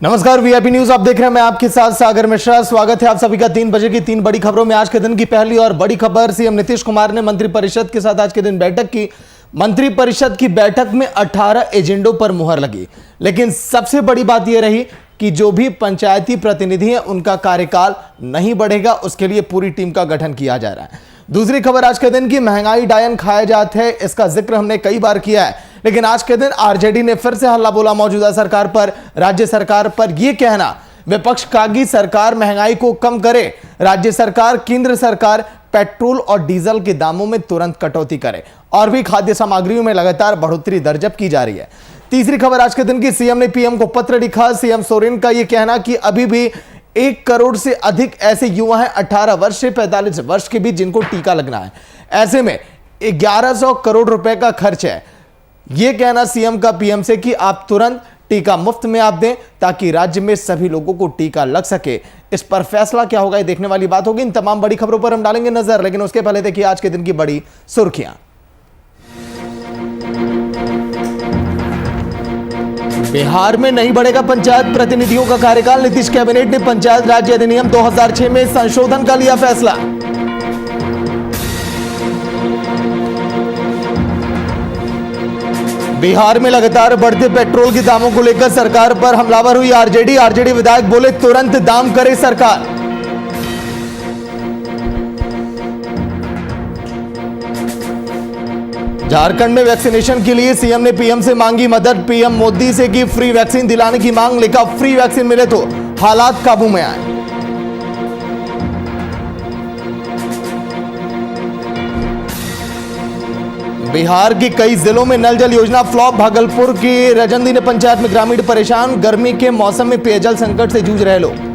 नमस्कार, VIP news आप देख रहे हैं। मैं आपके साथ सागर मिश्रा। स्वागत है आप सभी का 3 बजे की 3 बड़ी खबरों में। आज के दिन की पहली और बड़ी खबर, सीएम नीतीश कुमार ने मंत्रिपरिषद के साथ आज के दिन बैठक की। मंत्रिपरिषद की बैठक में 18 एजेंडों पर मुहर लगी, लेकिन सबसे बड़ी बात यह रही कि जो भी पंचायती प्रतिनिधि हैं उनका कार्यकाल नहीं बढ़ेगा, उसके लिए पूरी टीम का गठन किया जा रहा है। दूसरी खबर आज के दिन की, महंगाई डायन खाया जाता है, इसका जिक्र हमने कई बार किया है, लेकिन आज के दिन आरजेडी ने फिर से हल्ला बोला मौजूदा सरकार पर, राज्य सरकार पर। यह कहना विपक्ष का कि सरकार महंगाई को कम करे, राज्य सरकार, केंद्र सरकार पेट्रोल और डीजल के दामों में तुरंत कटौती करे, और भी खाद्य सामग्रियों में लगातार बढ़ोतरी दर्ज की जा रही है। तीसरी खबर आज के दिन की, सीएम ने पीएम को पत्र लिखा। सीएम सोरेन का यह कहना कि अभी भी 1 करोड़ से अधिक ऐसे युवा हैं 18 वर्ष से 45 वर्ष के बीच जिनको टीका लगना है। ऐसे में 1100 करोड़ रुपए का खर्च है। यह कहना सीएम का पीएम से कि आप तुरंत टीका मुफ्त में आप दें ताकि राज्य में सभी लोगों को टीका लग सके। इस पर फैसला क्या होगा, ये देखने वाली बात होगी। इन तमाम बड़ी खबरों पर हम डालेंगे नजर, लेकिन उसके पहले देखिए आज के दिन की बड़ी सुर्खियां। बिहार में नहीं बढ़ेगा पंचायत प्रतिनिधियों का कार्यकाल। नीतीश कैबिनेट ने पंचायत राज अधिनियम 2006 में संशोधन का लिया फैसला। बिहार में लगातार बढ़ते पेट्रोल के दामों को लेकर सरकार पर हमलावर हुई आरजेडी विधायक बोले तुरंत दाम करे सरकार। झारखंड में वैक्सीनेशन के लिए सीएम ने पीएम से मांगी मदद। पीएम मोदी से की फ्री वैक्सीन दिलाने की मांग, लिखा फ्री वैक्सीन मिले तो हालात काबू में आए। बिहार के कई जिलों में नल जल योजना फ्लॉप। भागलपुर की रजंदी ने पंचायत में ग्रामीण परेशान। गर्मी के मौसम में पेयजल संकट से जूझ रहे लोग।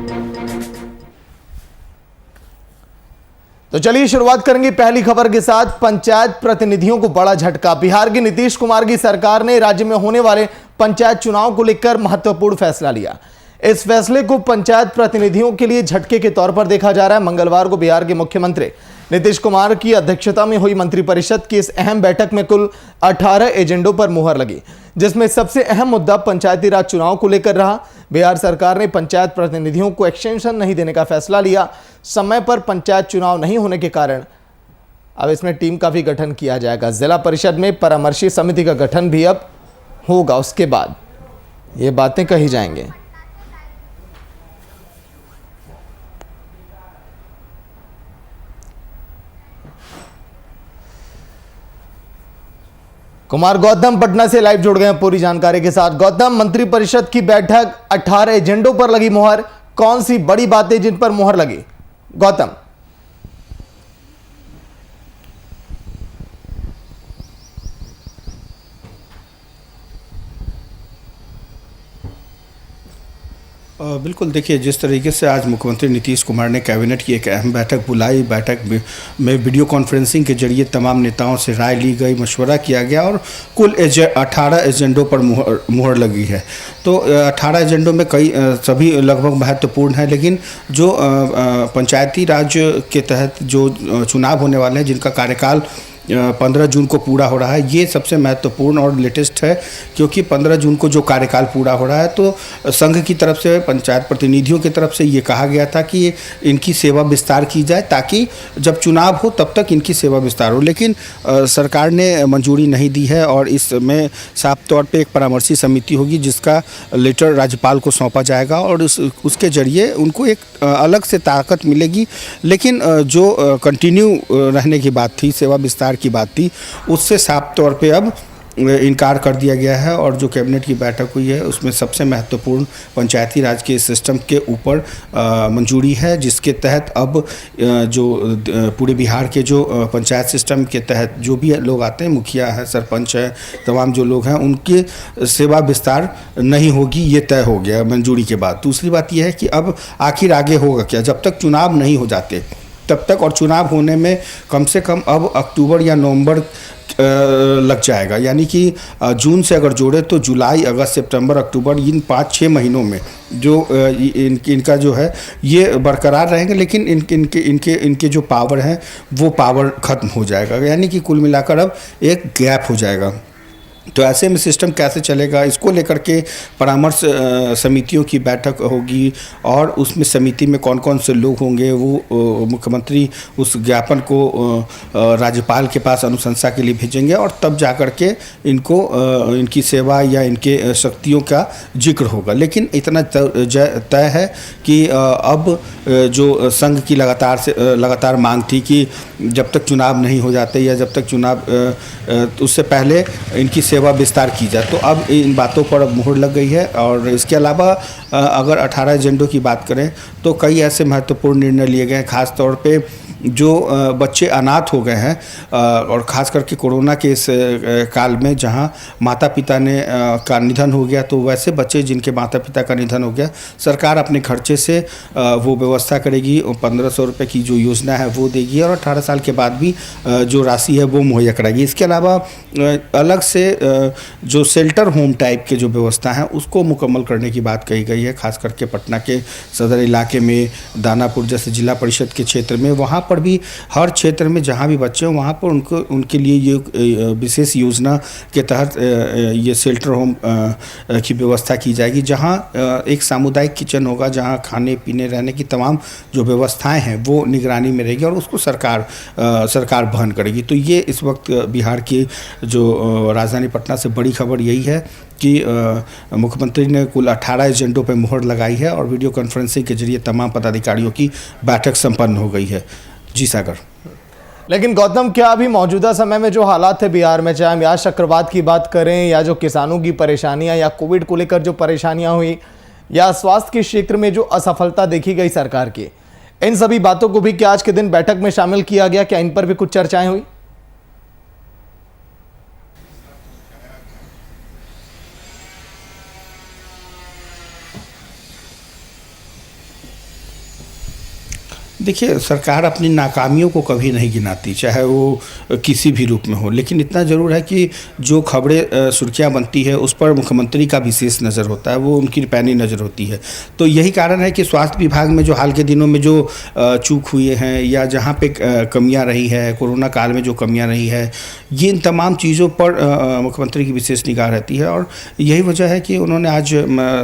तो चलिए शुरुआत करेंगे पहली खबर के साथ। पंचायत प्रतिनिधियों को बड़ा झटका। बिहार की नीतीश कुमार की सरकार ने राज्य में होने वाले पंचायत चुनाव को लेकर महत्वपूर्ण फैसला लिया। इस फैसले को पंचायत प्रतिनिधियों के लिए झटके के तौर पर देखा जा रहा है। मंगलवार को बिहार के मुख्यमंत्री नीतीश कुमार की अध्यक्षता में हुई मंत्रिपरिषद की इस अहम बैठक में कुल 18 एजेंडों पर मुहर लगी, जिसमें सबसे अहम मुद्दा पंचायती राज चुनाव को लेकर रहा। बिहार सरकार ने पंचायत प्रतिनिधियों को एक्सटेंशन नहीं देने का फैसला लिया। समय पर पंचायत चुनाव नहीं होने के कारण अब इसमें टीम का भी गठन किया जाएगा। जिला परिषद में परामर्शी समिति का गठन भी अब होगा, उसके बाद ये बातें कही जाएंगे। कुमार गौतम पटना से लाइव जुड़ गए हैं पूरी जानकारी के साथ। गौतम, मंत्रिपरिषद की बैठक, 18 एजेंडों पर लगी मुहर, कौन सी बड़ी बातें जिन पर मुहर लगी? गौतम। बिल्कुल, देखिए जिस तरीके से आज मुख्यमंत्री नीतीश कुमार ने कैबिनेट की एक अहम बैठक बुलाई, बैठक में वीडियो कॉन्फ्रेंसिंग के जरिए तमाम नेताओं से राय ली गई, मशवरा किया गया और कुल 18 एजेंडों पर मुहर लगी है। तो 18 एजेंडों में कई सभी लगभग महत्वपूर्ण हैं, लेकिन जो पंचायती राज के तहत जो चुनाव होने वाले हैं, जिनका कार्यकाल 15 जून को पूरा हो रहा है, ये सबसे महत्वपूर्ण और लेटेस्ट है, क्योंकि 15 जून को जो कार्यकाल पूरा हो रहा है, तो संघ की तरफ से, पंचायत प्रतिनिधियों की तरफ से ये कहा गया था कि इनकी सेवा विस्तार की जाए ताकि जब चुनाव हो तब तक इनकी सेवा विस्तार हो। लेकिन सरकार ने मंजूरी नहीं दी है और इसमें साफ तौर पे एक परामर्शी समिति होगी जिसका लेटर राज्यपाल को सौंपा जाएगा और उसके जरिए उनको एक अलग से ताकत मिलेगी। लेकिन जो कंटिन्यू रहने की बात थी, सेवा विस्तार की बात थी, उससे साफ तौर पे अब इनकार कर दिया गया है। और जो कैबिनेट की बैठक हुई है उसमें सबसे महत्वपूर्ण पंचायती राज के सिस्टम के ऊपर मंजूरी है, जिसके तहत अब जो पूरे बिहार के जो पंचायत सिस्टम के तहत जो भी लोग आते हैं, मुखिया है, सरपंच है, तमाम जो लोग हैं, उनकी सेवा विस्तार नहीं होगी, ये तय हो गया मंजूरी के बाद। दूसरी बात यह है कि अब आखिर आगे होगा क्या, जब तक चुनाव नहीं हो जाते तब तक, और चुनाव होने में कम से कम अब अक्टूबर या नवंबर लग जाएगा, यानी कि जून से अगर जोड़े तो जुलाई, अगस्त, सितंबर, अक्टूबर, इन 5-6 महीनों में जो इनका जो है ये बरकरार रहेंगे, लेकिन इनके जो पावर हैं वो पावर ख़त्म हो जाएगा, यानी कि कुल मिलाकर अब एक गैप हो जाएगा। तो ऐसे में सिस्टम कैसे चलेगा, इसको लेकर के परामर्श समितियों की बैठक होगी और उसमें समिति में कौन कौन से लोग होंगे वो मुख्यमंत्री उस ज्ञापन को राज्यपाल के पास अनुशंसा के लिए भेजेंगे और तब जा कर के इनको इनकी सेवा या इनके शक्तियों का जिक्र होगा। लेकिन इतना तय है कि अब जो संघ की लगातार मांग थी कि जब तक चुनाव नहीं हो जाते या जब तक चुनाव उससे पहले इनकी सेवा विस्तार की जाए, तो अब इन बातों पर अब मुहर लग गई है। और इसके अलावा अगर 18 एजेंडों की बात करें तो कई ऐसे महत्वपूर्ण निर्णय लिए गए हैं, खास तौर पे जो बच्चे अनाथ हो गए हैं और ख़ास करके कोरोना के इस काल में जहां माता पिता ने का निधन हो गया, तो वैसे बच्चे जिनके माता पिता का निधन हो गया, सरकार अपने खर्चे से वो व्यवस्था करेगी, 1500 रुपये की जो योजना है वो देगी और 18 साल के बाद भी जो राशि है वो मुहैया कराएगी। इसके अलावा अलग से जो शेल्टर होम टाइप के जो व्यवस्था है उसको मुकम्मल करने की बात कही गई है। खास करके पटना के सदर इलाके में, दानापुर जैसे जिला परिषद के क्षेत्र में, वहाँ पर भी हर क्षेत्र में जहाँ भी बच्चे हों वहाँ पर उनके लिए ये विशेष योजना के तहत ये शेल्टर होम की व्यवस्था की जाएगी, जहाँ एक सामुदायिक किचन होगा, जहाँ खाने पीने रहने की तमाम जो व्यवस्थाएं हैं वो निगरानी में रहेगी और उसको सरकार वहन करेगी। तो ये इस वक्त बिहार की जो राजधानी पटना से बड़ी खबर यही है कि मुख्यमंत्री ने कुल 18 एजेंडों पर मुहर लगाई है और वीडियो कॉन्फ्रेंसिंग के जरिए तमाम पदाधिकारियों की बैठक संपन्न हो गई है। जी सागर। लेकिन गौतम, क्या अभी मौजूदा समय में जो हालात है बिहार में, चाहे हम या चक्रवात की बात करें या जो किसानों की परेशानियां या कोविड को लेकर जो परेशानियां हुई या स्वास्थ्य के क्षेत्र में जो असफलता देखी गई सरकार की, इन सभी बातों को भी क्या आज के दिन बैठक में शामिल किया गया? क्या इन पर भी कुछ चर्चाएं हुई? देखिए, सरकार अपनी नाकामियों को कभी नहीं गिनाती, चाहे वो किसी भी रूप में हो, लेकिन इतना ज़रूर है कि जो खबरें सुर्खियाँ बनती है उस पर मुख्यमंत्री का विशेष नज़र होता है, वो उनकी पैनी नज़र होती है। तो यही कारण है कि स्वास्थ्य विभाग में जो हाल के दिनों में जो चूक हुई हैं या जहाँ पे कमियाँ रही है, कोरोना काल में जो कमियाँ रही है, ये इन तमाम चीज़ों पर मुख्यमंत्री की विशेष निगाह रहती है और यही वजह है कि उन्होंने आज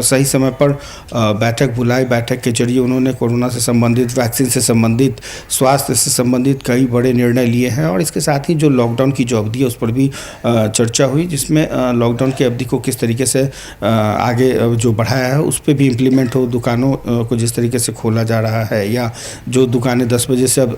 सही समय पर बैठक बुलाई। बैठक के जरिए उन्होंने कोरोना से संबंधित, वैक्सीन से संबंधित, स्वास्थ्य से संबंधित कई बड़े निर्णय लिए हैं और इसके साथ ही जो लॉकडाउन की जो अवधि है उस पर भी चर्चा हुई, जिसमें लॉकडाउन की अवधि को किस तरीके से आगे जो बढ़ाया है उस पर भी इम्प्लीमेंट हो, दुकानों को जिस तरीके से खोला जा रहा है या जो दुकानें 10 बजे से अब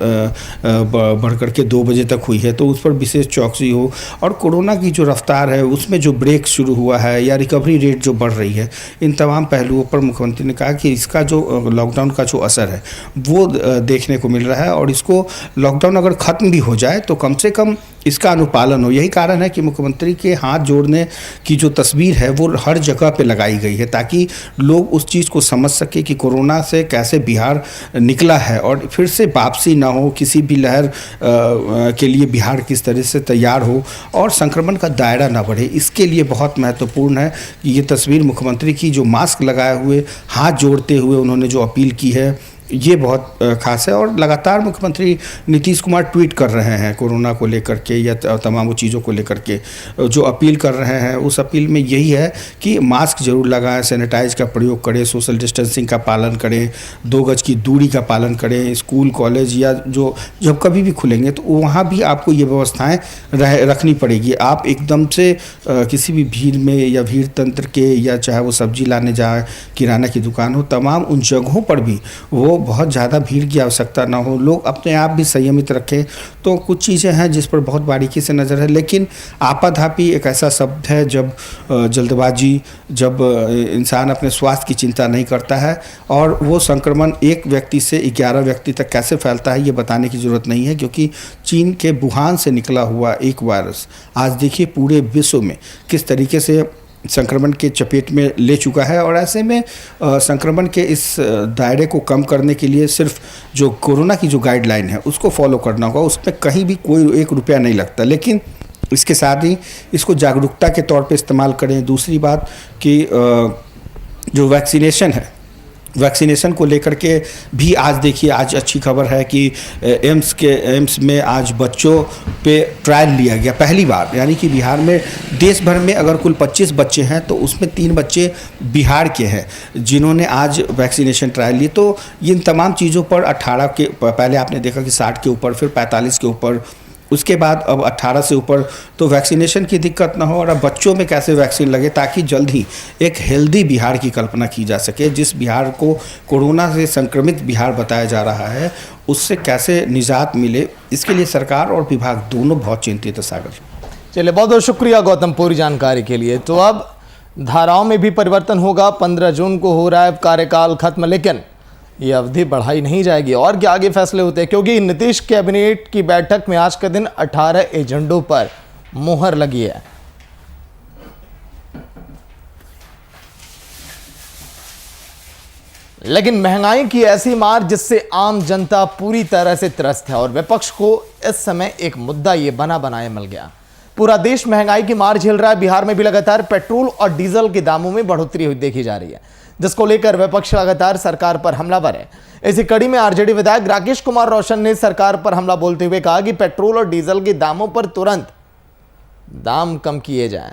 बढ़ करके 2 बजे तक हुई है तो उस पर विशेष चौकसी हो और कोरोना की जो रफ्तार है उसमें जो ब्रेक शुरू हुआ है या रिकवरी रेट जो बढ़ रही है, इन तमाम पहलुओं पर मुख्यमंत्री ने कहा कि इसका जो लॉकडाउन का जो असर है वो देखने को मिल रहा है और इसको लॉकडाउन अगर ख़त्म भी हो जाए तो कम से कम इसका अनुपालन हो। यही कारण है कि मुख्यमंत्री के हाथ जोड़ने की जो तस्वीर है वो हर जगह पे लगाई गई है ताकि लोग उस चीज़ को समझ सके कि कोरोना से कैसे बिहार निकला है और फिर से वापसी ना हो, किसी भी लहर के लिए बिहार किस तरह से तैयार हो और संक्रमण का दायरा ना बढ़े। इसके लिए बहुत महत्वपूर्ण है कि ये तस्वीर मुख्यमंत्री की जो मास्क लगाए हुए, हाथ जोड़ते हुए उन्होंने जो अपील की है, ये बहुत खास है। और लगातार मुख्यमंत्री नीतीश कुमार ट्वीट कर रहे हैं कोरोना को लेकर के या तमाम वो चीज़ों को लेकर के जो अपील कर रहे हैं, उस अपील में यही है कि मास्क जरूर लगाएं, सैनिटाइज का प्रयोग करें, सोशल डिस्टेंसिंग का पालन करें, 2 गज की दूरी का पालन करें। स्कूल कॉलेज या जो जब कभी भी खुलेंगे तो वहाँ भी आपको ये व्यवस्थाएँ रखनी पड़ेगी। आप एकदम से किसी भी भीड़ में या भीड़ तंत्र के या चाहे वो सब्जी लाने जाए, किराना की दुकान हो, तमाम उन जगहों पर भी वो बहुत ज़्यादा भीड़ की आवश्यकता ना हो, लोग अपने आप भी संयमित रखें। तो कुछ चीज़ें हैं जिस पर बहुत बारीकी से नज़र है, लेकिन आपाधापी एक ऐसा शब्द है जब जल्दबाजी, जब इंसान अपने स्वास्थ्य की चिंता नहीं करता है और वो संक्रमण एक व्यक्ति से 11 व्यक्ति तक कैसे फैलता है ये बताने की ज़रूरत नहीं है, क्योंकि चीन के वुहान से निकला हुआ एक वायरस आज देखिए पूरे विश्व में किस तरीके से संक्रमण के चपेट में ले चुका है। और ऐसे में संक्रमण के इस दायरे को कम करने के लिए सिर्फ जो कोरोना की जो गाइडलाइन है उसको फॉलो करना होगा, उसमें कहीं भी कोई 1 रुपया नहीं लगता, लेकिन इसके साथ ही इसको जागरूकता के तौर पे इस्तेमाल करें। दूसरी बात कि जो वैक्सीनेशन है वैक्सीनेशन को लेकर के भी आज देखिए, आज अच्छी खबर है कि एम्स में आज बच्चों पे ट्रायल लिया गया पहली बार। यानी कि बिहार में देश भर में अगर कुल 25 बच्चे हैं तो उसमें 3 बच्चे बिहार के हैं जिन्होंने आज वैक्सीनेशन ट्रायल लिए। तो इन तमाम चीज़ों पर 18 के पहले आपने देखा कि 60 के ऊपर, फिर 45 के ऊपर, उसके बाद अब 18 से ऊपर, तो वैक्सीनेशन की दिक्कत ना हो। और अब बच्चों में कैसे वैक्सीन लगे ताकि जल्द ही एक हेल्दी बिहार की कल्पना की जा सके। जिस बिहार को कोरोना से संक्रमित बिहार बताया जा रहा है, उससे कैसे निजात मिले, इसके लिए सरकार और विभाग दोनों बहुत चिंतित है। सागर, चलिए, बहुत बहुत शुक्रिया गौतम पूरी जानकारी के लिए। तो अब धाराओं में भी परिवर्तन होगा। 15 जून को हो रहा है कार्यकाल खत्म, लेकिन ये अवधि बढ़ाई नहीं जाएगी। और क्या आगे फैसले होते हैं, क्योंकि नीतीश कैबिनेट की बैठक में आज के दिन 18 एजेंडों पर मुहर लगी है। लेकिन महंगाई की ऐसी मार जिससे आम जनता पूरी तरह से त्रस्त है, और विपक्ष को इस समय एक मुद्दा ये बना बनाए मिल गया। पूरा देश महंगाई की मार झेल रहा है। बिहार में भी लगातार पेट्रोल और डीजल के दामों में बढ़ोतरी हुई देखी जा रही है, जिसको लेकर विपक्ष लगातार सरकार पर हमलावर है। इसी कड़ी में आरजेडी विधायक राकेश कुमार रोशन ने सरकार पर हमला बोलते हुए कहा कि पेट्रोल और डीजल के दामों पर तुरंत दाम कम किए जाएं,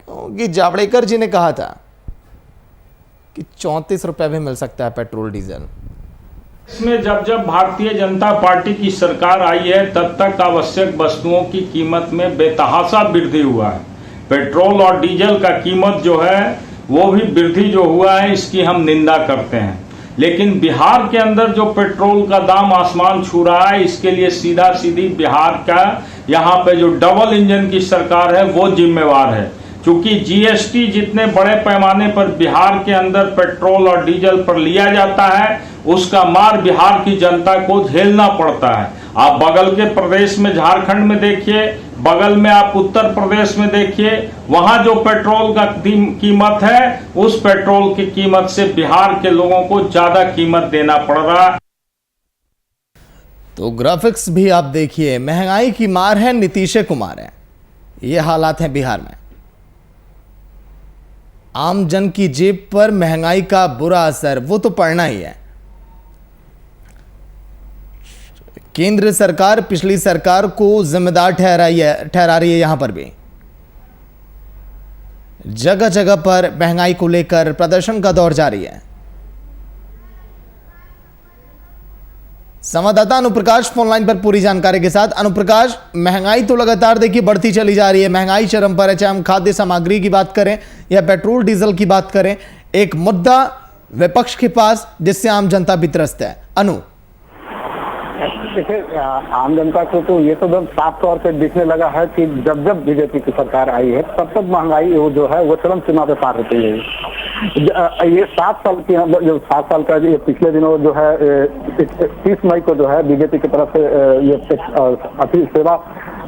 क्योंकि जावड़ेकर जी ने कहा था कि 34 रुपए भी मिल सकता है पेट्रोल डीजल। इसमें जब जब भारतीय जनता पार्टी की सरकार आई है, तब तक आवश्यक वस्तुओं की कीमत में बेतहाशा वृद्धि हुआ है। पेट्रोल और डीजल का कीमत जो है वो भी वृद्धि जो हुआ है, इसकी हम निंदा करते हैं। लेकिन बिहार के अंदर जो पेट्रोल का दाम आसमान छू रहा है, इसके लिए सीधा सीधी बिहार का यहाँ पे जो डबल इंजन की सरकार है वो जिम्मेवार है। क्योंकि जीएसटी जितने बड़े पैमाने पर बिहार के अंदर पेट्रोल और डीजल पर लिया जाता है, उसका मार बिहार की जनता को झेलना पड़ता है। आप बगल के प्रदेश में झारखंड में देखिए, बगल में आप उत्तर प्रदेश में देखिए, वहां जो पेट्रोल का कीमत है, उस पेट्रोल की कीमत से बिहार के लोगों को ज्यादा कीमत देना पड़ रहा है। तो ग्राफिक्स भी आप देखिए, महंगाई की मार है नीतीश कुमार है, ये हालात हैं बिहार में। आम जन की जेब पर महंगाई का बुरा असर वो तो पड़ना ही है। केंद्र सरकार पिछली सरकार को जिम्मेदार ठहरा रही है। यहां पर भी जगह जगह पर महंगाई को लेकर प्रदर्शन का दौर जारी है। संवाददाता अनुप्रकाश फोनलाइन पर पूरी जानकारी के साथ। अनुप्रकाश, महंगाई तो लगातार देखिए बढ़ती चली जा रही है, महंगाई चरम पर है, चाहे हम खाद्य सामग्री की बात करें या पेट्रोल डीजल की बात करें। एक मुद्दा विपक्ष के पास जिससे आम जनता भी त्रस्त है। अनु, देखिए, आम जनता को तो ये तो एकदम साफ तौर पे दिखने लगा है कि जब जब बीजेपी की सरकार आई है, तब तक महंगाई वो जो है वो चरम सीमा पे पार होती है। ये 7 साल की जो 7 साल का ये पिछले दिनों जो है 30 मई को जो है बीजेपी की तरफ से ये अति सेवा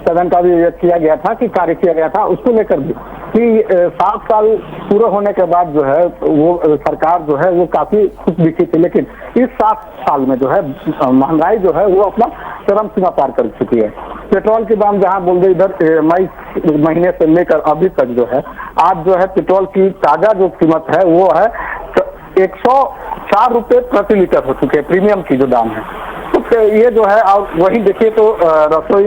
सदन का भी किया गया था, कि कार्य किया गया था, उसको लेकर भी कि 7 साल पूरा होने के बाद जो है वो सरकार जो है वो काफी खुश दिखी थी। लेकिन इस 7 साल में जो है महंगाई जो है वो अपना चरम सीमा पार कर चुकी है। पेट्रोल के दाम जहां बोल रहे इधर मई महीने से लेकर अभी तक जो है, आज जो है पेट्रोल की ताजा जो कीमत है वो है 104 रुपए प्रति लीटर हो चुके हैं, प्रीमियम की जो दाम है। तो ये जो है, और वही देखिए तो रसोई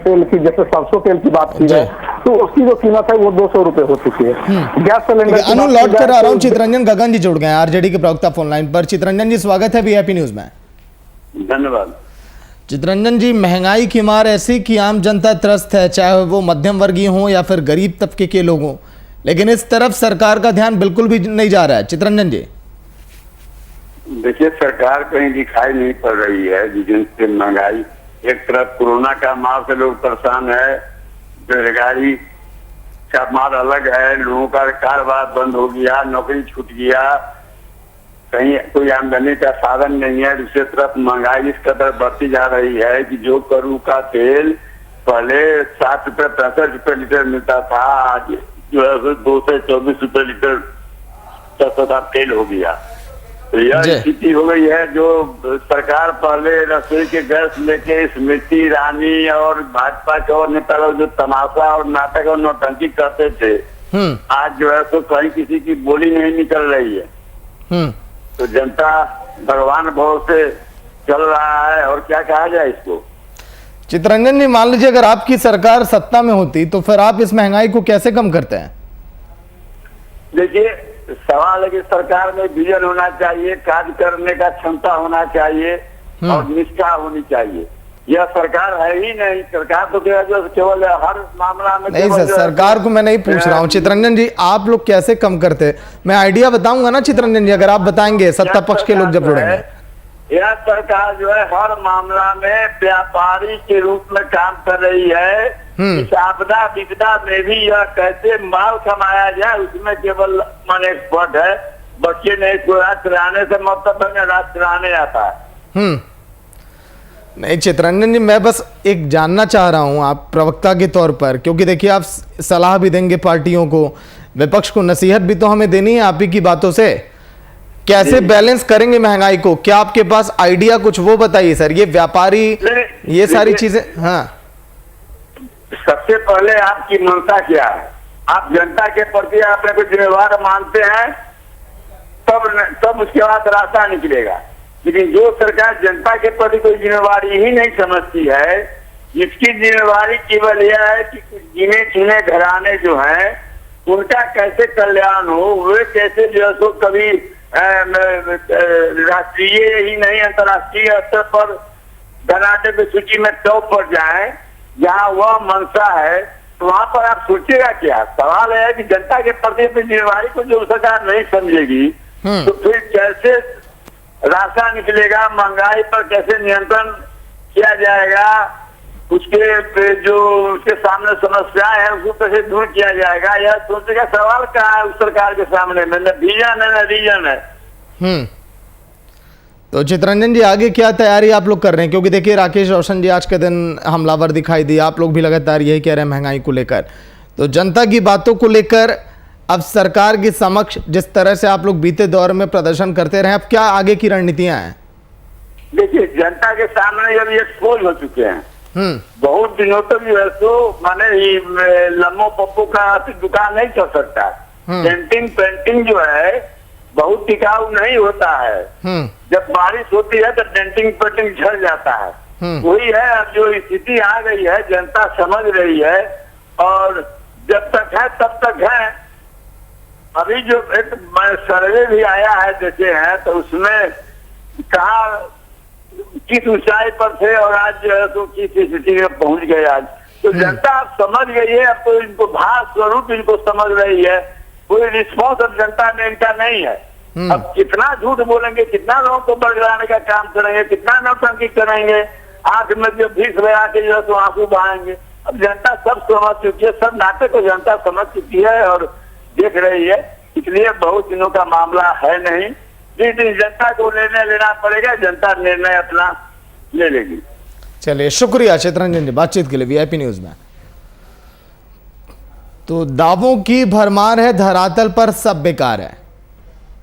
तेल की, जैसे सरसों तेल की बात की जाए तो उसकी जो कीमत है वो 200 रुपए हो चुकी है। गैस सिलेंडर अनु, लौट कर आ रहा हूं। चितरंजन गगन जी जुड़ गए हैं आरजेडी के प्रवक्ता फोनलाइन पर। चितरंजन जी, स्वागत है वीआईपी न्यूज में। धन्यवाद। चितरंजन जी, महंगाई की मार ऐसी कि आम जनता त्रस्त है, चाहे वो मध्यम वर्गीय हो या फिर गरीब तबके के लोग हों, लेकिन इस तरफ सरकार का ध्यान बिल्कुल भी नहीं जा रहा है। चितरंजन जी, देखिए, सरकार कहीं दिखाई नहीं पड़ रही है। जिनसे महंगाई, एक तरफ कोरोना का मार से लोग परेशान है, बेरोजगारी का मार अलग है, लोगों का कारोबार बंद हो गया, नौकरी छूट गया, कहीं कोई आमदनी का साधन नहीं है। दूसरी तरफ महंगाई इस कदर बढ़ती जा रही है कि जो करू का तेल पहले 60 रुपए 65 रुपए लीटर मिलता था, आज जो है 2 से 24 रुपए लीटर सस्ता तेल हो गया। तो यह स्थिति हो गई है। जो सरकार पहले रसोई के गैस लेके स्मृति ईरानी और भाजपा के और नेता लोग जो तमाशा और नाटक और नौटंकी करते थे, आज जो है तो कहीं किसी की बोली नहीं निकल रही है। तो जनता भगवान भाव से चल रहा है, और क्या कहा जाए इसको। चितरंजन जी, मान लीजिए अगर आपकी सरकार सत्ता में होती तो फिर आप इस महंगाई को कैसे कम करते हैं? देखिए, सवाल है कि सरकार में विजन होना चाहिए, कार्य करने का क्षमता होना चाहिए और निष्ठा होनी चाहिए। यह सरकार है ही नहीं। सरकार तो केवल हर मामला में नहीं सर, सरकार को मैं नहीं पूछ रहा हूँ। चितरंजन जी, आप लोग कैसे कम करते? मैं आइडिया बताऊंगा ना चितरंजन जी, अगर आप बताएंगे सत्ता पक्ष के लोग जब जुड़ेंगे। यह सरकार जो है हर मामला में व्यापारी के रूप में काम कर रही है। इस आपदा विपदा में भी यह कैसे माल कमाया जाए उसमें केवल मन एक्सपर्ट है। बच्चे नहीं, कोई रात चलाने से मतलब है, रात चलाने आता है। नहीं चितरंजन जी, मैं बस एक जानना चाह रहा हूं आप प्रवक्ता के तौर पर, क्योंकि देखिए आप सलाह भी देंगे पार्टियों को, विपक्ष को नसीहत भी तो हमें देनी है आप ही की बातों से। कैसे बैलेंस करेंगे महंगाई को? क्या आपके पास आइडिया कुछ वो बताइए सर। ये व्यापारी, ये सारी चीजें। हाँ, सबसे पहले आपकी मनसा क्या है? आप जनता के प्रति अपने को जिम्मेवार मानते हैं, तब उसके बाद रास्ता निकलेगा। लेकिन जो सरकार जनता के प्रति कोई जिम्मेवारी ही नहीं समझती है, जिसकी जिम्मेवारी केवल यह है कि गिने चुने घराने जो हैं उनका कैसे कल्याण हो, वे कैसे जो सो कभी राष्ट्रीय ही नहीं अंतर्राष्ट्रीय स्तर पर धनाढ्य की सूची में टॉप पर जाए, जहाँ वह मंशा है, तो वहां पर आप सोचिएगा क्या? सवाल है कि जनता के प्रति अपनी जिम्मेवारी को जो सरकार नहीं समझेगी तो फिर कैसे रास्ता निकलेगा? महंगाई पर कैसे नियंत्रण किया जाएगा? उसके जो उसके सामने समस्याएं हैं उसको कैसे दूर किया जाएगा? यह सोचने का सवाल कहाँ है उस सरकार के सामने में? न विजन है न रीजन है। तो चितरंजन जी, आगे क्या तैयारी आप लोग कर रहे हैं? क्योंकि देखिए राकेश रोशन जी आज के दिन हमलावर दिखाई दिए, आप लोग भी लगातार यही कह रहे हैं महंगाई को लेकर। तो जनता की बातों को लेकर अब सरकार के समक्ष जिस तरह से आप लोग बीते दौर में प्रदर्शन करते रहे, अब क्या आगे की रणनीतियां हैं? देखिए, जनता के सामने अब ये एक्सपोज हो चुके हैं। बहुत दिनों तक जो है सो माने लम्बो पप्पू का दुकान नहीं चल सकता। पेंटिंग जो है बहुत टिकाऊ नहीं होता है। जब बारिश होती है तो पेंटिंग झड़ जाता है। वही है, अब जो स्थिति आ गई है जनता समझ रही है, और जब तक है तब तक है। अभी जो एक सर्वे भी आया है देखे हैं, तो उसमें कहा किस ऊंचाई पर थे और आज जो है तो किस स्थिति में पहुंच गए आज। तो जनता अब समझ गई है, अब तो इनको भाव स्वरूप इनको समझ रही है। कोई रिस्पॉन्स अब जनता में इनका नहीं है। अब कितना झूठ बोलेंगे, कितना लोगों को बरगलाने का काम करेंगे, कितना नौटंकी करेंगे, आंख में जो भीख लगा के जो है तो आंसू बहाएंगे। अब जनता सब समझ चुकी है, सब नाटक को जनता समझ चुकी है और देख रही है। इसलिए बहुत दिनों का मामला है नहीं। जिस दिन जनता को निर्णय लेना पड़ेगा, जनता निर्णय अपना ले लेगी। चलिए, शुक्रिया चितरंजन जी बातचीत के लिए वीआईपी न्यूज में। तो दावों की भरमार है, धरातल पर सब बेकार है।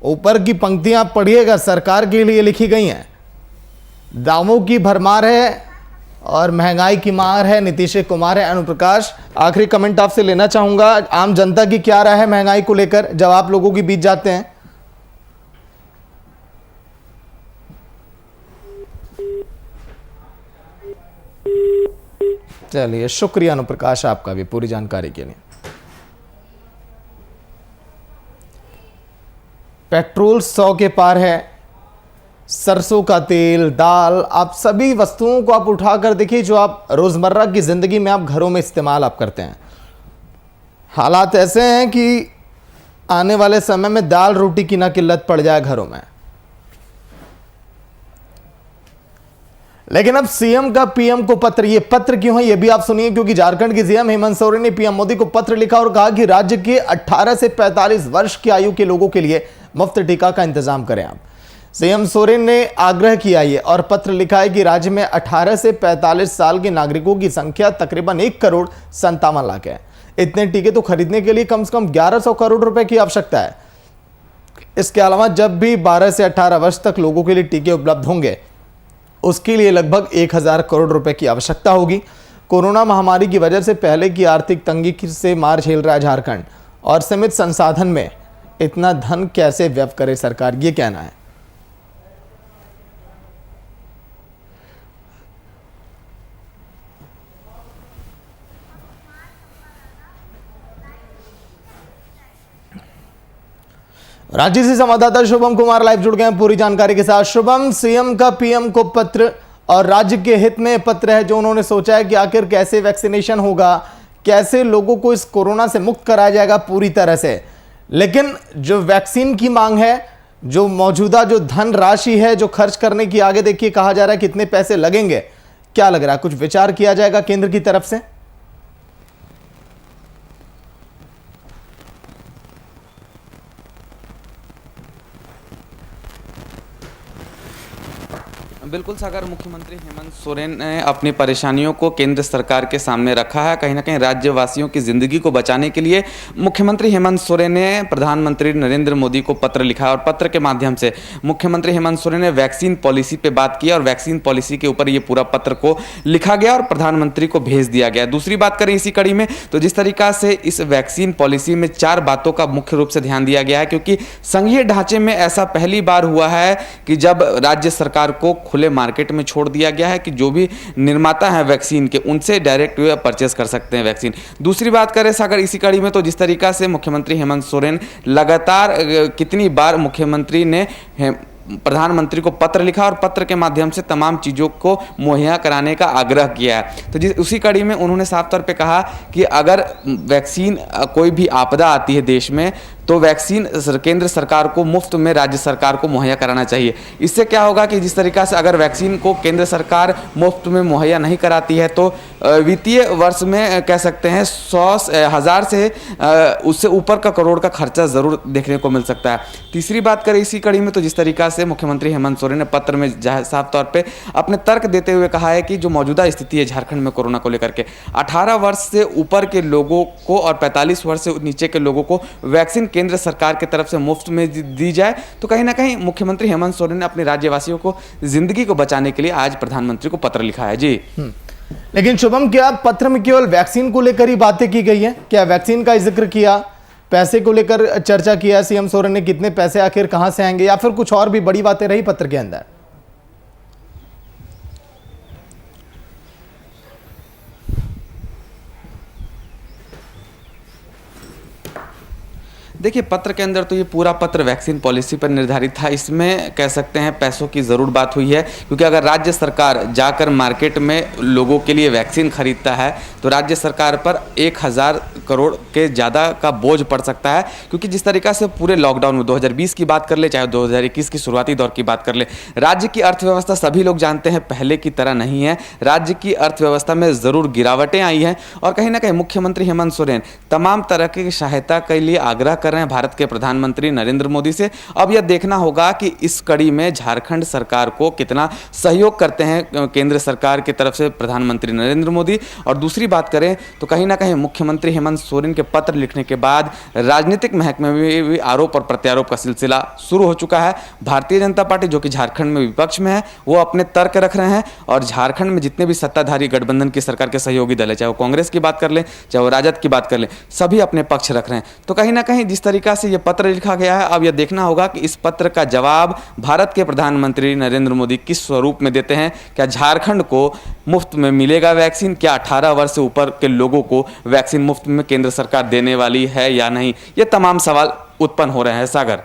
ऊपर की पंक्तियां पढ़िएगा, सरकार के लिए लिखी गई हैं। दावों की भरमार है और महंगाई की मार है, नीतीश कुमार है, अनुप्रकाश। आखिरी कमेंट आपसे लेना चाहूंगा, आम जनता की क्या राय है महंगाई को लेकर जब आप लोगों के बीच जाते हैं? चलिए, शुक्रिया अनुप्रकाश आपका भी पूरी जानकारी के लिए। पेट्रोल 100 के पार है, सरसों का तेल, दाल, आप सभी वस्तुओं को आप उठाकर देखिए जो आप रोजमर्रा की जिंदगी में आप घरों में इस्तेमाल आप करते हैं। हालात ऐसे हैं कि आने वाले समय में दाल रोटी की ना किल्लत पड़ जाए घरों में। लेकिन अब सीएम का पीएम को पत्र, ये पत्र क्यों है ये भी आप सुनिए, क्योंकि झारखंड के सीएम हेमंत सोरेन ने पीएम मोदी को पत्र लिखा और कहा कि राज्य के 18 से 45 वर्ष की आयु के लोगों के लिए मुफ्त टीका का इंतजाम करें। आप सीएम सोरेन ने आग्रह किया है और पत्र लिखा है कि राज्य में 18 से 45 साल के नागरिकों की संख्या तकरीबन 1,57,00,000 है। इतने टीके तो खरीदने के लिए कम से कम 1100 करोड़ रुपए की आवश्यकता है। इसके अलावा जब भी 12 से 18 वर्ष तक लोगों के लिए टीके उपलब्ध होंगे उसके लिए लगभग 1000 करोड़ रुपए की आवश्यकता होगी। कोरोना महामारी की वजह से पहले की आर्थिक तंगी से मार झेल रहा है झारखंड और सीमित संसाधन में इतना धन कैसे व्यय करे सरकार, ये कहना है। रांची से संवाददाता शुभम कुमार लाइव जुड़ गए हैं पूरी जानकारी के साथ। शुभम, सीएम का पीएम को पत्र और राज्य के हित में पत्र है जो उन्होंने सोचा है कि आखिर कैसे वैक्सीनेशन होगा, कैसे लोगों को इस कोरोना से मुक्त कराया जाएगा पूरी तरह से। लेकिन जो वैक्सीन की मांग है, जो मौजूदा जो धन राशि है जो खर्च करने की, आगे देखिए कहा जा रहा है कितने पैसे लगेंगे, क्या लग रहा है कुछ विचार किया जाएगा केंद्र की तरफ से? बिल्कुल सागर, मुख्यमंत्री हेमंत सोरेन ने अपनी परेशानियों को केंद्र सरकार के सामने रखा है। कहीं ना कहीं राज्यवासियों की ज़िंदगी को बचाने के लिए मुख्यमंत्री हेमंत सोरेन ने प्रधानमंत्री नरेंद्र मोदी को पत्र लिखा और पत्र के माध्यम से मुख्यमंत्री हेमंत सोरेन ने वैक्सीन पॉलिसी पे बात की और वैक्सीन पॉलिसी के ऊपर ये पूरा पत्र को लिखा गया और प्रधानमंत्री को भेज दिया गया। दूसरी बात करें इसी कड़ी में तो जिस तरीका से इस वैक्सीन पॉलिसी में 4 बातों का मुख्य रूप से ध्यान दिया गया है, क्योंकि संघीय ढांचे में ऐसा पहली बार हुआ है कि जब राज्य सरकार को खुले मार्केट में छोड़ दिया गया है कि जो भी निर्माता है वैक्सीन के उनसे डायरेक्ट परचेस कर सकते हैं वैक्सीन। दूसरी बात करें सागर इसी कड़ी में तो जिस तरीका से मुख्यमंत्री हेमंत सोरेन लगातार कितनी बार मुख्यमंत्री ने प्रधानमंत्री को पत्र लिखा और पत्र के माध्यम से तमाम चीज़ों को मुहैया कराने का आग्रह किया है। तो उसी कड़ी में उन्होंने साफ तौर पे कहा कि अगर वैक्सीन कोई भी आपदा आती है देश में तो वैक्सीन केंद्र सरकार को मुफ्त में राज्य सरकार को मुहैया कराना चाहिए। इससे क्या होगा कि जिस तरीका से अगर वैक्सीन को केंद्र सरकार मुफ्त में मुहैया नहीं कराती है तो वित्तीय वर्ष में कह सकते हैं 100,000 से उससे ऊपर का करोड़ का खर्चा ज़रूर देखने को मिल सकता है। तीसरी बात करें इसी कड़ी में तो जिस तरीका से मुख्यमंत्री हेमंत सोरेन ने पत्र में साफ तौर पर अपने तर्क देते हुए कहा है कि जो मौजूदा स्थिति है झारखंड में कोरोना को लेकर के 18 वर्ष से ऊपर के लोगों को और 45 वर्ष से नीचे के लोगों को वैक्सीन केंद्र सरकार की तरफ से मुफ्त में दी जाए। तो कहीं ना कहीं मुख्यमंत्री हेमंत सोरेन ने अपने राज्यवासियों को जिंदगी को बचाने के लिए आज प्रधानमंत्री को पत्र लिखा है। जी लेकिन शुभम, क्या पत्र में केवल वैक्सीन को लेकर ही बातें की गई है? क्या वैक्सीन का जिक्र किया, पैसे को लेकर चर्चा किया सीएम सोरेन ने, कितने पैसे आखिर कहां से आएंगे, या फिर कुछ और भी बड़ी बातें रही पत्र के अंदर? देखिए पत्र के अंदर तो ये पूरा पत्र वैक्सीन पॉलिसी पर निर्धारित था। इसमें कह सकते हैं पैसों की ज़रूर बात हुई है, क्योंकि अगर राज्य सरकार जाकर मार्केट में लोगों के लिए वैक्सीन खरीदता है तो राज्य सरकार पर 1000 करोड़ के ज़्यादा का बोझ पड़ सकता है। क्योंकि जिस तरीका से पूरे लॉकडाउन में 2020 की बात कर ले चाहे 2021 की शुरुआती दौर की बात कर ले, राज्य की अर्थव्यवस्था सभी लोग जानते हैं पहले की तरह नहीं है। राज्य की अर्थव्यवस्था में ज़रूर गिरावटें आई हैं और कहीं ना कहीं मुख्यमंत्री हेमंत सोरेन तमाम तरह की सहायता के लिए आग्रह कर रहे हैं भारत के प्रधानमंत्री नरेंद्र मोदी से। अब यह देखना होगा कि इस कड़ी में झारखंड सरकार को कितना सहयोग करते हैं केंद्र सरकार की तरफ से प्रधानमंत्री नरेंद्र मोदी। और दूसरी बात करें तो कहीं ना कहीं मुख्यमंत्री हेमंत सोरेन के पत्र लिखने के बाद राजनीतिक महकमे में भी आरोप और प्रत्यारोप का सिलसिला शुरू हो चुका है। भारतीय जनता पार्टी जो कि झारखंड में विपक्ष में है वो अपने तर्क रख रहे हैं और झारखंड में जितने भी सत्ताधारी गठबंधन की सरकार के सहयोगी दल है, चाहे वो कांग्रेस की बात कर लें चाहे वो राजद की बात कर लें, सभी अपने पक्ष रख रहे हैं। तो कहीं ना कहीं जिस तरीका से ये पत्र लिखा गया है, अब यह देखना होगा कि इस पत्र का जवाब भारत के प्रधानमंत्री नरेंद्र मोदी किस स्वरूप में देते हैं। क्या झारखंड को मुफ्त में मिलेगा वैक्सीन? क्या 18 वर्ष से ऊपर के लोगों को वैक्सीन मुफ्त में केंद्र सरकार देने वाली है या नहीं? ये तमाम सवाल उत्पन्न हो रहे हैं सागर।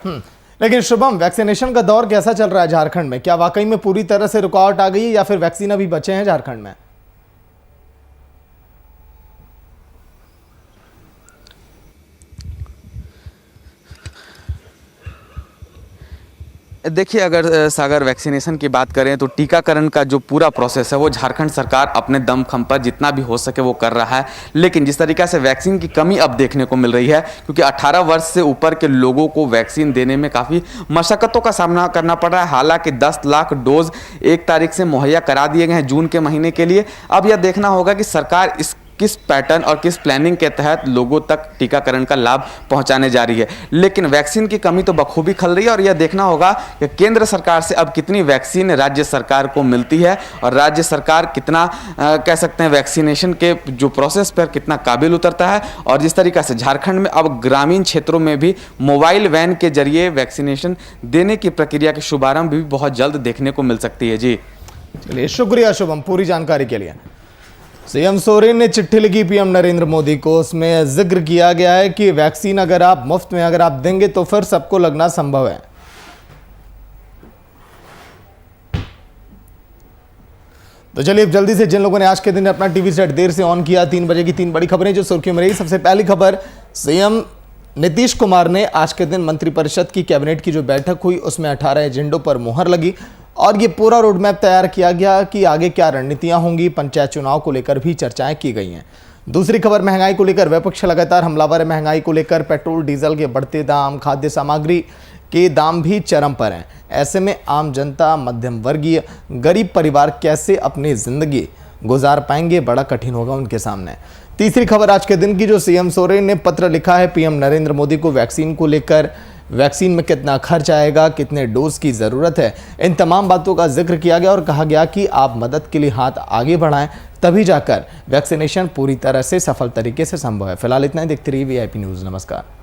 लेकिन शुभम, वैक्सीनेशन का दौर कैसा चल रहा है झारखंड में? क्या वाकई में पूरी तरह से रुकावट आ गई है या फिर वैक्सीन अभी बचे हैं झारखंड में? देखिए अगर सागर वैक्सीनेशन की बात करें तो टीकाकरण का जो पूरा प्रोसेस है वो झारखंड सरकार अपने दमखम पर जितना भी हो सके वो कर रहा है। लेकिन जिस तरीक़ा से वैक्सीन की कमी अब देखने को मिल रही है, क्योंकि 18 वर्ष से ऊपर के लोगों को वैक्सीन देने में काफ़ी मशक्क़तों का सामना करना पड़ रहा है। हालांकि 10 लाख डोज 1 तारीख से मुहैया करा दिए गए हैं जून के महीने के लिए। अब यह देखना होगा कि सरकार इस किस पैटर्न और किस प्लानिंग के तहत लोगों तक टीकाकरण का लाभ पहुंचाने जा रही है। लेकिन वैक्सीन की कमी तो बखूबी खल रही है और यह देखना होगा कि केंद्र सरकार से अब कितनी वैक्सीन राज्य सरकार को मिलती है और राज्य सरकार कितना कह सकते हैं वैक्सीनेशन के जो प्रोसेस पर कितना काबिल उतरता है। और जिस तरीका से झारखंड में अब ग्रामीण क्षेत्रों में भी मोबाइल वैन के जरिए वैक्सीनेशन देने की प्रक्रिया के शुभारंभ भी बहुत जल्द देखने को मिल सकती है। जी चलिए, शुक्रिया शुभम पूरी जानकारी के लिए। सीएम सोरेन ने चिट्ठी लिखी पीएम नरेंद्र मोदी को। उसमें जिक्र किया गया है कि वैक्सीन अगर आप मुफ्त में अगर आप देंगे तो फिर सबको लगना संभव है। तो चलिए अब जल्दी से जिन लोगों ने आज के दिन अपना टीवी सेट देर से ऑन किया, 3 बजे की 3 बड़ी खबरें जो सुर्खियों में रही। सबसे पहली खबर, सीएम नीतीश कुमार ने आज के दिन मंत्रिपरिषद की कैबिनेट की जो बैठक हुई उसमें 18 एजेंडों पर मुहर लगी और ये पूरा रोड मैप तैयार किया गया कि आगे क्या रणनीतियां होंगी। पंचायत चुनाव को लेकर भी चर्चाएं की गई हैं। दूसरी खबर, महंगाई को लेकर विपक्ष लगातार हमलावर है। महंगाई को लेकर पेट्रोल डीजल के बढ़ते दाम, खाद्य सामग्री के दाम भी चरम पर हैं। ऐसे में आम जनता, मध्यम वर्गीय, गरीब परिवार कैसे अपनी जिंदगी गुजार पाएंगे, बड़ा कठिन होगा उनके सामने। तीसरी खबर आज के दिन की, जो सीएम सोरेन ने पत्र लिखा है पीएम नरेंद्र मोदी को वैक्सीन को लेकर। वैक्सीन में कितना खर्च आएगा, कितने डोज की ज़रूरत है, इन तमाम बातों का जिक्र किया गया और कहा गया कि आप मदद के लिए हाथ आगे बढ़ाएं, तभी जाकर वैक्सीनेशन पूरी तरह से सफल तरीके से संभव है। फिलहाल इतना ही। देखते रहिए VIP न्यूज़। नमस्कार।